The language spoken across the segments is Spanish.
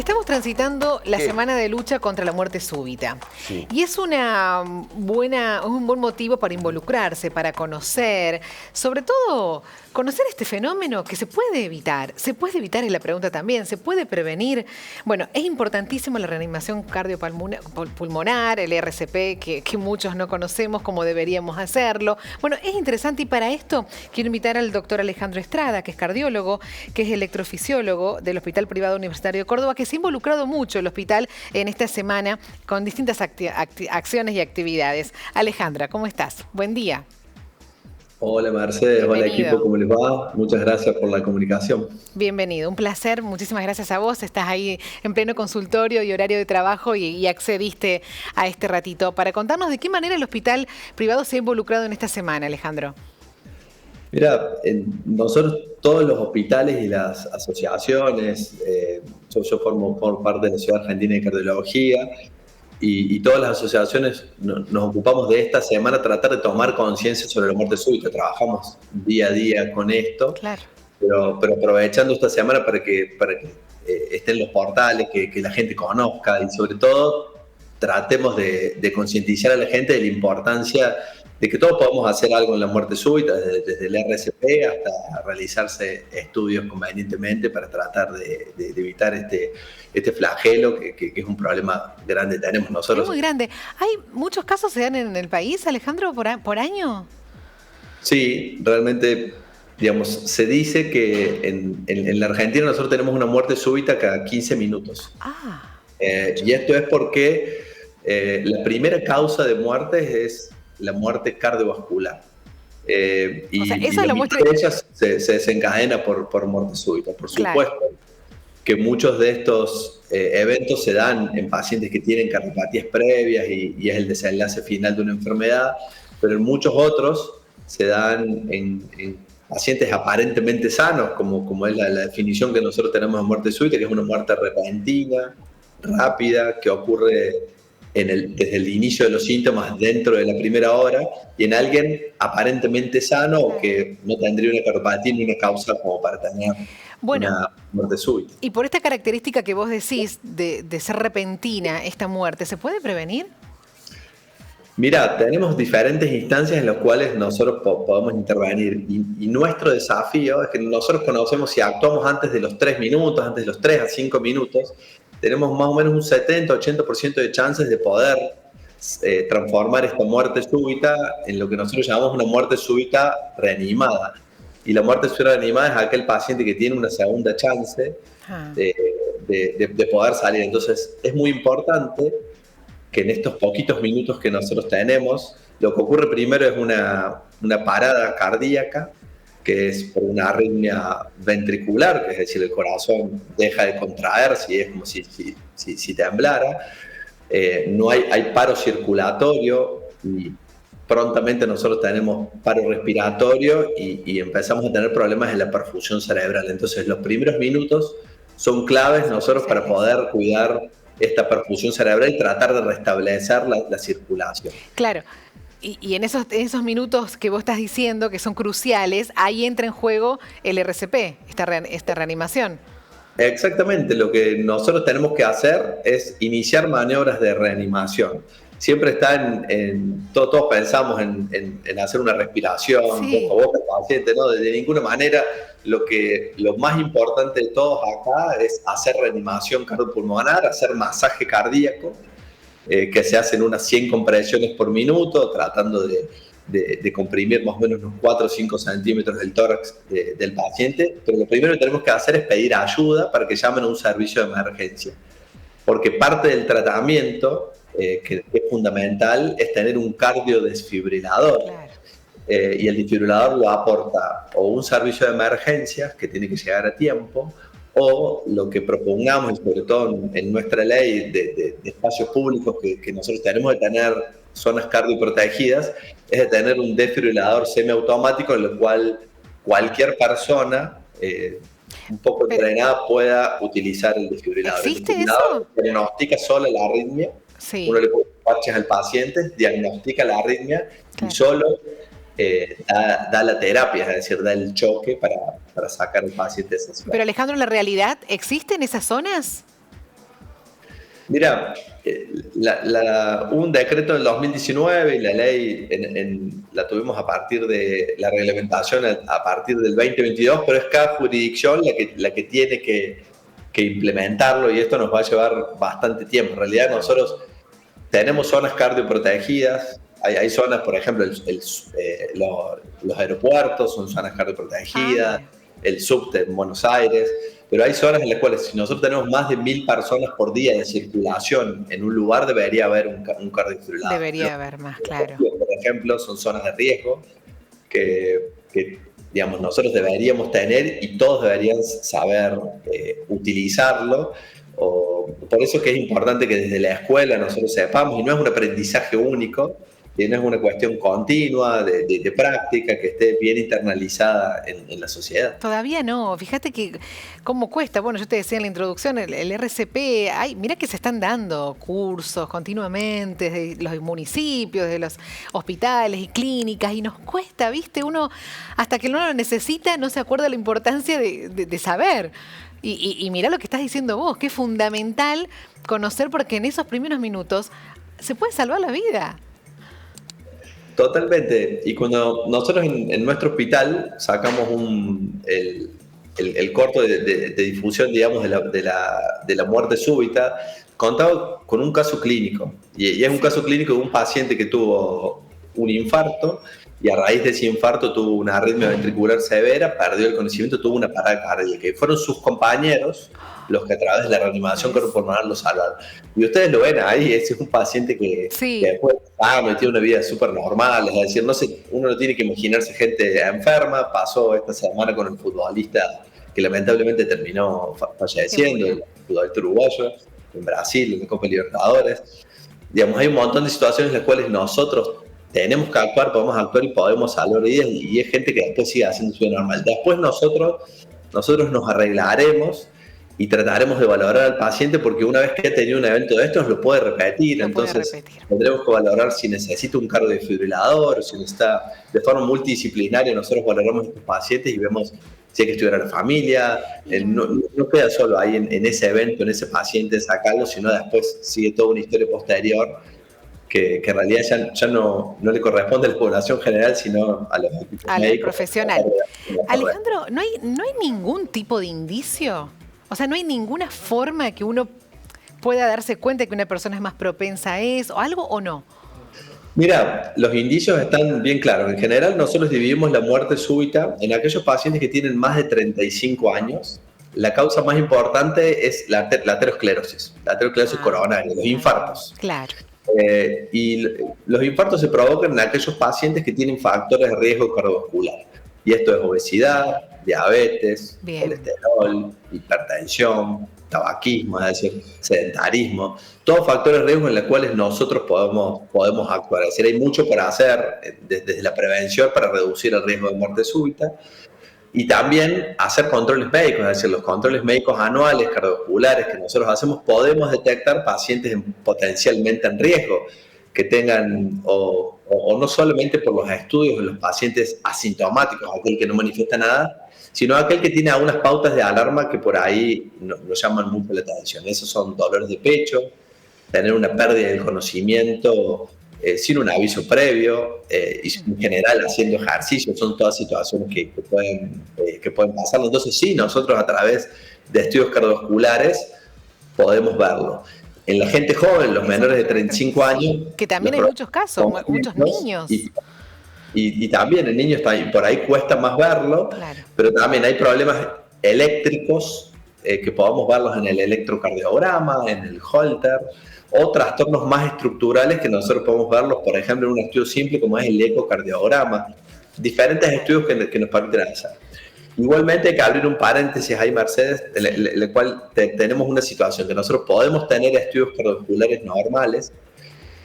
Estamos transitando la semana de lucha contra la muerte súbita. Sí. Y es un buen motivo para involucrarse, para conocer, sobre todo conocer este fenómeno que se puede evitar. Se puede evitar, es la pregunta también, se puede prevenir. Bueno, es importantísimo la reanimación cardiopulmonar, el RCP, que muchos no conocemos como deberíamos hacerlo. Bueno, es interesante y para esto quiero invitar al doctor Alejandro Estrada, que es cardiólogo, que es electrofisiólogo del Hospital Privado Universitario de Córdoba, que se ha involucrado mucho el hospital en esta semana con distintas acciones y actividades. Alejandra, ¿cómo estás? Buen día. Hola Mercedes, hola Bienvenido. equipo, ¿cómo les va? Muchas gracias por la comunicación. Bienvenido, un placer, muchísimas gracias a vos. Estás ahí en pleno consultorio y horario de trabajo y accediste a este ratito para contarnos de qué manera el Hospital Privado se ha involucrado en esta semana, Alejandro. Mira, nosotros todos los hospitales y las asociaciones, yo formo parte de la Sociedad Argentina de Cardiología y todas las asociaciones nos ocupamos de esta semana tratar de tomar conciencia sobre la muerte súbita. Trabajamos día a día con esto, Claro. pero aprovechando esta semana para que estén los portales, que la gente conozca y sobre todo tratemos de concientizar a la gente de la importancia de que todos podemos hacer algo en la muerte súbita, desde el RCP hasta realizarse estudios convenientemente para tratar de evitar este flagelo que es un problema grande que tenemos nosotros. Es muy grande. ¿Hay muchos casos se dan en el país, Alejandro, por año? Sí, realmente, digamos, se dice que en la Argentina nosotros tenemos una muerte súbita cada 15 minutos. Y esto es porque la primera causa de muerte es la muerte cardiovascular. O sea, eso la lo mitad muestra. de ellas se desencadena por muerte súbita. Por supuesto que muchos de estos eventos se dan en pacientes que tienen cardiopatías previas y es el desenlace final de una enfermedad, pero en muchos otros se dan en pacientes aparentemente sanos, como es la definición que nosotros tenemos de muerte súbita, que es una muerte repentina, rápida, que ocurre desde el inicio de los síntomas dentro de la primera hora y en alguien aparentemente sano o que no tendría una cardiopatía ni una causa como para tener una muerte súbita. Y por esta característica que vos decís de ser repentina esta muerte, ¿se puede prevenir? Mira, tenemos diferentes instancias en las cuales nosotros podemos intervenir y nuestro desafío es que nosotros conocemos si actuamos antes de los 3 minutos, antes de los 3 a 5 minutos, tenemos más o menos un 70-80% de chances de poder transformar esta muerte súbita en lo que nosotros llamamos una muerte súbita reanimada. Y la muerte súbita reanimada es aquel paciente que tiene una segunda chance de poder salir. Entonces, es muy importante que en estos poquitos minutos que nosotros tenemos, lo que ocurre primero es una parada cardíaca, que es por una arritmia ventricular, que es decir, el corazón deja de contraerse y es como si temblara. No hay paro circulatorio y prontamente nosotros tenemos paro respiratorio y empezamos a tener problemas en la perfusión cerebral. Entonces, los primeros minutos son claves nosotros para poder cuidar esta perfusión cerebral y tratar de restablecer la circulación. Claro. Y en esos minutos que vos estás diciendo que son cruciales, ahí entra en juego el RCP, esta reanimación. Exactamente, lo que nosotros tenemos que hacer es iniciar maniobras de reanimación. Siempre está todos pensamos en hacer una respiración boca a boca al paciente, ¿no? De ninguna manera, lo más importante de todos acá es hacer reanimación cardiopulmonar, hacer masaje cardíaco, que se hacen unas 100 compresiones por minuto, tratando de comprimir más o menos unos 4 o 5 centímetros del tórax del paciente. Pero lo primero que tenemos que hacer es pedir ayuda para que llamen a un servicio de emergencia. Porque parte del tratamiento, que es fundamental, es tener un cardiodesfibrilador. Y el desfibrilador lo aporta o un servicio de emergencias que tiene que llegar a tiempo, o lo que propongamos, y sobre todo en nuestra ley de espacios públicos que nosotros tenemos de tener zonas cardioprotegidas, es de tener un desfibrilador semiautomático en el cual cualquier persona un poco entrenada pueda utilizar el desfibrilador. ¿Existe el desfibrilador eso? Diagnostica solo la arritmia, uno le pone parches al paciente, diagnostica la arritmia y solo da la terapia, es decir, da el choque para sacar al paciente de esa zona. Pero Alejandro, ¿en la realidad existen esas zonas? Mira, hubo un decreto del 2019 y la ley la tuvimos a partir de la reglamentación a partir del 2022, pero es cada jurisdicción la que tiene que implementarlo y esto nos va a llevar bastante tiempo. En realidad nosotros tenemos zonas cardioprotegidas, hay zonas, por ejemplo, los aeropuertos son zonas cardioprotegidas, el subte en Buenos Aires, pero hay zonas en las cuales si nosotros tenemos más de 1000 personas por día de circulación en un lugar, debería haber un cardiofibrilador. Debería haber más, claro. Por ejemplo, son zonas de riesgo que digamos, nosotros deberíamos tener y todos deberían saber utilizarlo. Por eso que es importante que desde la escuela nosotros sepamos, y no es un aprendizaje único, no es una cuestión continua de práctica que esté bien internalizada en la sociedad. Todavía no, fíjate que cómo cuesta. Bueno, yo te decía en la introducción, el RCP, mira que se están dando cursos continuamente desde los municipios, de los hospitales y clínicas, y nos cuesta, ¿viste? Uno, hasta que uno lo necesita, no se acuerda la importancia de saber. Y mirá lo que estás diciendo vos, que es fundamental conocer, porque en esos primeros minutos se puede salvar la vida. Totalmente. Y cuando nosotros en nuestro hospital sacamos el corto de difusión, digamos, de la muerte súbita, contaba con un caso clínico. Y es un caso clínico de un paciente que tuvo un infarto y a raíz de ese infarto tuvo una arritmia ventricular severa, perdió el conocimiento, tuvo una parada cardíaca. Y fueron sus compañeros los que a través de la reanimación cardiopulmonar lo salvaron. Y ustedes lo ven ahí, ese es un paciente que después tiene una vida súper normal, es decir, uno no tiene que imaginarse gente enferma. Pasó esta semana con el futbolista que lamentablemente terminó falleciendo, el futbolista uruguayo, en Brasil, en la Copa Libertadores. Digamos, hay un montón de situaciones en las cuales nosotros tenemos que actuar, podemos actuar y podemos salvar vidas, y es gente que después sigue haciendo su vida normal. Después nosotros nos arreglaremos y trataremos de valorar al paciente, porque una vez que ha tenido un evento de estos lo puede repetir. Entonces tendremos que valorar si necesita un cardiofibrilador, si necesita, de forma multidisciplinaria nosotros valoramos a estos pacientes y vemos si hay que estudiar a la familia. No queda solo ahí en ese evento, en ese paciente, sacarlo, sino después sigue toda una historia posterior que en realidad ya no le corresponde a la población general, sino a los médicos, profesional. Alejandro, ¿no hay ningún tipo de indicio? O sea, ¿no hay ninguna forma que uno pueda darse cuenta que una persona es más propensa a eso, o algo, o no? Mira, los indicios están bien claros. En general, nosotros dividimos la muerte súbita en aquellos pacientes que tienen más de 35 años. La causa más importante es la aterosclerosis coronaria, los infartos. Claro. Y los infartos se provocan en aquellos pacientes que tienen factores de riesgo cardiovascular. Y esto es obesidad, diabetes, colesterol, hipertensión, tabaquismo, es decir, sedentarismo, todos factores de riesgo en los cuales nosotros podemos actuar. Es decir, hay mucho para hacer desde la prevención para reducir el riesgo de muerte súbita, y también hacer controles médicos, es decir, los controles médicos anuales cardiovasculares que nosotros hacemos, podemos detectar pacientes potencialmente en riesgo, que tengan, o no solamente por los estudios de los pacientes asintomáticos, aquel que no manifiesta nada, sino aquel que tiene algunas pautas de alarma que por ahí nos llaman mucho la atención. Esos son dolores de pecho, tener una pérdida del conocimiento sin un aviso previo, y en general haciendo ejercicio, son todas situaciones que pueden pasar. Entonces sí, nosotros a través de estudios cardiovasculares podemos verlo. En la gente joven, los menores de 35 años... Que también hay muchos casos, muchos niños. Y también en niños por ahí cuesta más verlo, pero también hay problemas eléctricos que podamos verlos en el electrocardiograma, en el Holter, o trastornos más estructurales que nosotros podemos verlos, por ejemplo, en un estudio simple como es el ecocardiograma. Diferentes estudios que nos permiten hacer. Igualmente hay que abrir un paréntesis ahí, Mercedes, en el cual tenemos una situación que nosotros podemos tener estudios cardiovasculares normales,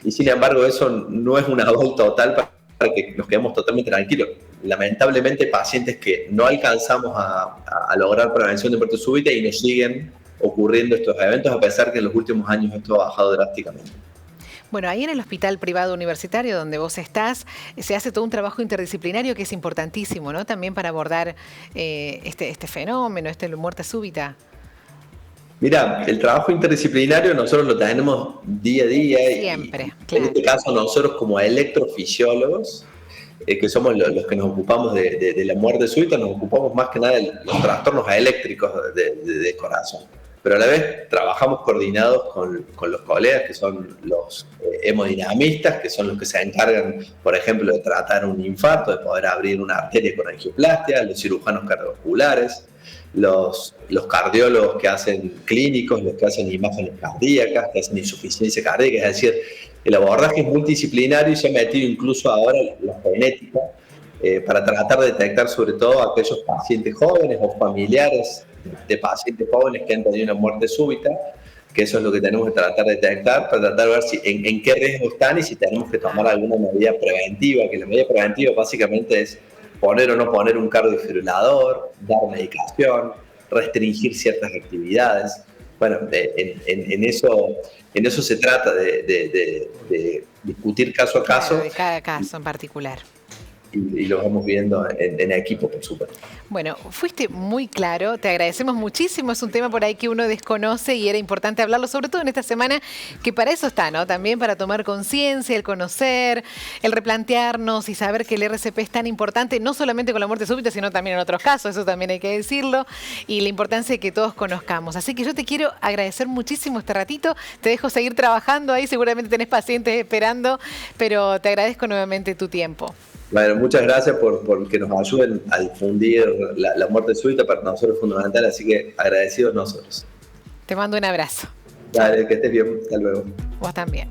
y sin embargo eso no es un aval total para que nos quedemos totalmente tranquilos. Lamentablemente hay pacientes que no alcanzamos a lograr prevención de muerte súbita y nos siguen ocurriendo estos eventos, a pesar que en los últimos años esto ha bajado drásticamente. Bueno, ahí en el Hospital Privado Universitario donde vos estás, se hace todo un trabajo interdisciplinario que es importantísimo, ¿no? También para abordar este fenómeno, muerte súbita. Mira, el trabajo interdisciplinario nosotros lo tenemos día a día. Siempre, En este caso nosotros como electrofisiólogos, que somos los que nos ocupamos de la muerte súbita, nos ocupamos más que nada de los trastornos eléctricos de corazón. Pero a la vez trabajamos coordinados con los colegas que son los hemodinamistas, que son los que se encargan, por ejemplo, de tratar un infarto, de poder abrir una arteria con angioplastia, los cirujanos cardiovasculares, los cardiólogos que hacen clínicos, los que hacen imágenes cardíacas, que hacen insuficiencia cardíaca, es decir, el abordaje es multidisciplinario y se ha metido incluso ahora la genética para tratar de detectar sobre todo a aquellos pacientes jóvenes o familiares de pacientes jóvenes que han tenido una muerte súbita, que eso es lo que tenemos que tratar de detectar, para tratar de ver si, en qué riesgo están y si tenemos que tomar alguna medida preventiva, que la medida preventiva básicamente es poner o no poner un cardiofibrilador, dar medicación, restringir ciertas actividades. Bueno, en eso se trata de discutir caso a caso. Claro, de cada caso en particular. Y lo vamos viendo en equipo, por supuesto. Bueno, fuiste muy claro, te agradecemos muchísimo, es un tema por ahí que uno desconoce y era importante hablarlo, sobre todo en esta semana, que para eso está, ¿no? También para tomar conciencia, el conocer, el replantearnos y saber que el RCP es tan importante, no solamente con la muerte súbita, sino también en otros casos, eso también hay que decirlo, y la importancia de que todos conozcamos. Así que yo te quiero agradecer muchísimo este ratito, te dejo seguir trabajando ahí, seguramente tenés pacientes esperando, pero te agradezco nuevamente tu tiempo. Bueno, muchas gracias por que nos ayuden a difundir la muerte súbita, para nosotros es fundamental, así que agradecidos nosotros. Te mando un abrazo. Dale, que estés bien, hasta luego. Vos también.